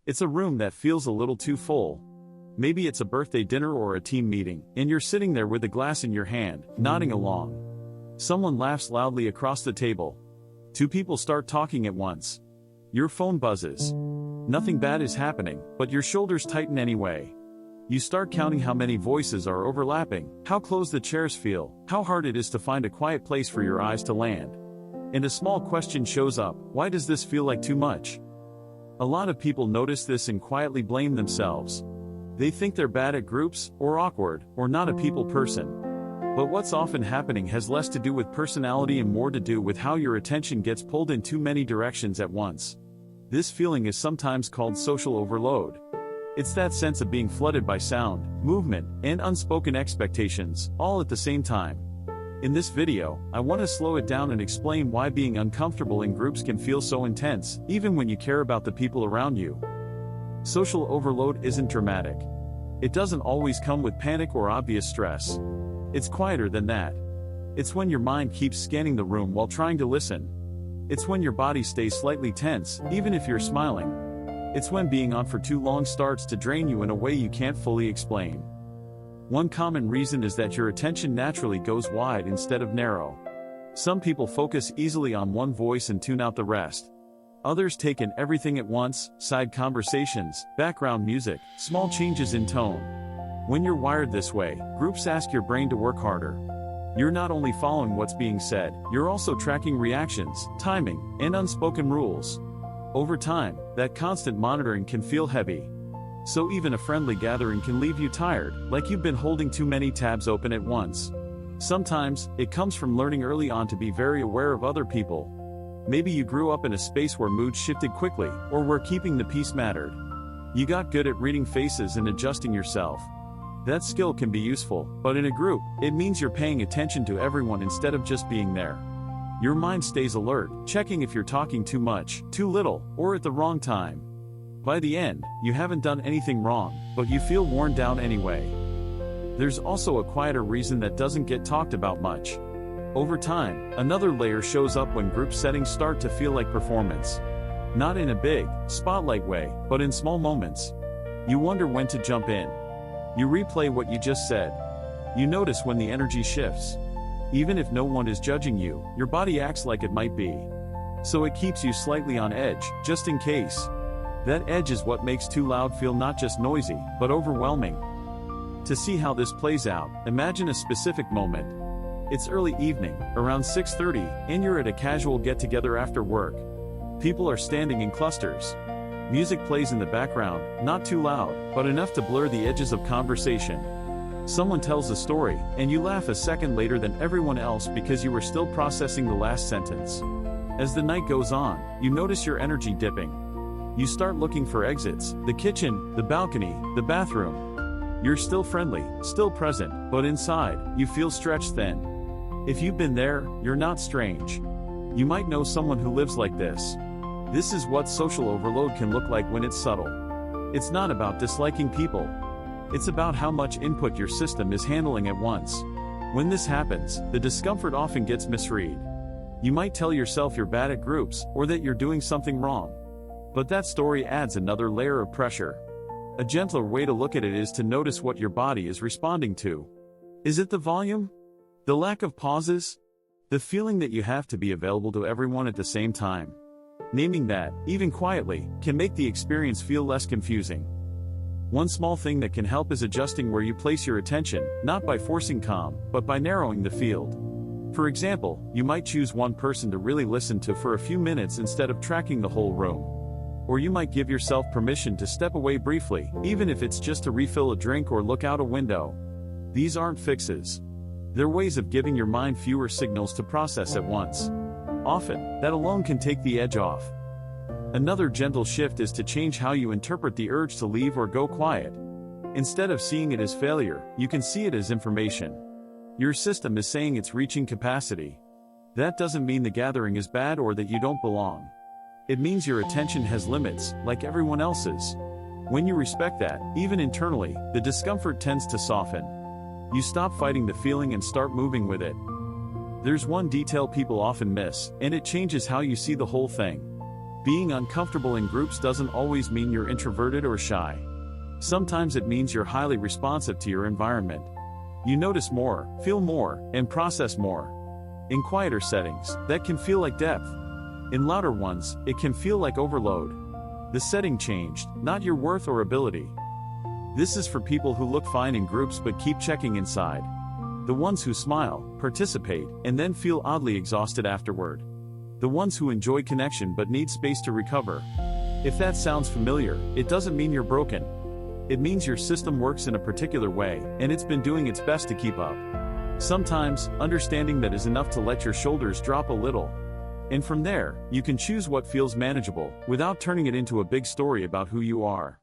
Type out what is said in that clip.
It's a room that feels a little too full. Maybe it's a birthday dinner or a team meeting, and you're sitting there with a glass in your hand, nodding along. Someone laughs loudly across the table. Two people start talking at once. Your phone buzzes. Nothing bad is happening, but your shoulders tighten anyway. You start counting how many voices are overlapping, how close the chairs feel, how hard it is to find a quiet place for your eyes to land. And a small question shows up: why does this feel like too much? A lot of people notice this and quietly blame themselves. They think they're bad at groups, or awkward, or not a people person. But what's often happening has less to do with personality and more to do with how your attention gets pulled in too many directions at once. This feeling is sometimes called social overload. It's that sense of being flooded by sound, movement, and unspoken expectations, all at the same time. In this video, I want to slow it down and explain why being uncomfortable in groups can feel so intense, even when you care about the people around you. Social overload isn't dramatic. It doesn't always come with panic or obvious stress. It's quieter than that. It's when your mind keeps scanning the room while trying to listen. It's when your body stays slightly tense, even if you're smiling. It's when being on for too long starts to drain you in a way you can't fully explain. One common reason is that your attention naturally goes wide instead of narrow. Some people focus easily on one voice and tune out the rest. Others take in everything at once: side conversations, background music, small changes in tone. When you're wired this way, groups ask your brain to work harder. You're not only following what's being said, you're also tracking reactions, timing, and unspoken rules. Over time, that constant monitoring can feel heavy. So even a friendly gathering can leave you tired, like you've been holding too many tabs open at once. Sometimes, it comes from learning early on to be very aware of other people. Maybe you grew up in a space where moods shifted quickly, or where keeping the peace mattered. You got good at reading faces and adjusting yourself. That skill can be useful, but in a group, it means you're paying attention to everyone instead of just being there. Your mind stays alert, checking if you're talking too much, too little, or at the wrong time. By the end, you haven't done anything wrong, but you feel worn down anyway. There's also a quieter reason that doesn't get talked about much. Over time, another layer shows up when group settings start to feel like performance. Not in a big, spotlight way, but in small moments. You wonder when to jump in. You replay what you just said. You notice when the energy shifts. Even if no one is judging you, your body acts like it might be. So it keeps you slightly on edge, just in case. That edge is what makes too loud feel not just noisy, but overwhelming. To see how this plays out, imagine a specific moment. It's early evening, around 6:30, and you're at a casual get-together after work. People are standing in clusters. Music plays in the background, not too loud, but enough to blur the edges of conversation. Someone tells a story, and you laugh a second later than everyone else because you were still processing the last sentence. As the night goes on, you notice your energy dipping. You start looking for exits: the kitchen, the balcony, the bathroom. You're still friendly, still present, but inside, you feel stretched thin. If you've been there, you're not strange. You might know someone who lives like this. This is what social overload can look like when it's subtle. It's not about disliking people. It's about how much input your system is handling at once. When this happens, the discomfort often gets misread. You might tell yourself you're bad at groups, or that you're doing something wrong. But that story adds another layer of pressure. A gentler way to look at it is to notice what your body is responding to. Is it the volume? The lack of pauses? The feeling that you have to be available to everyone at the same time? Naming that, even quietly, can make the experience feel less confusing. One small thing that can help is adjusting where you place your attention, not by forcing calm, but by narrowing the field. For example, you might choose one person to really listen to for a few minutes instead of tracking the whole room. Or you might give yourself permission to step away briefly, even if it's just to refill a drink or look out a window. These aren't fixes. They're ways of giving your mind fewer signals to process at once. Often, that alone can take the edge off. Another gentle shift is to change how you interpret the urge to leave or go quiet. Instead of seeing it as failure, you can see it as information. Your system is saying it's reaching capacity. That doesn't mean the gathering is bad or that you don't belong. It means your attention has limits, like everyone else's. When you respect that, even internally, the discomfort tends to soften. You stop fighting the feeling and start moving with it. There's one detail people often miss, and it changes how you see the whole thing. Being uncomfortable in groups doesn't always mean you're introverted or shy. Sometimes it means you're highly responsive to your environment. You notice more, feel more, and process more. In quieter settings, that can feel like depth. In louder ones, it can feel like overload. The setting changed, not your worth or ability. This is for people who look fine in groups but keep checking inside. The ones who smile, participate, and then feel oddly exhausted afterward. The ones who enjoy connection but need space to recover. If that sounds familiar, it doesn't mean you're broken. It means your system works in a particular way, and it's been doing its best to keep up. Sometimes, understanding that is enough to let your shoulders drop a little. And from there, you can choose what feels manageable, without turning it into a big story about who you are.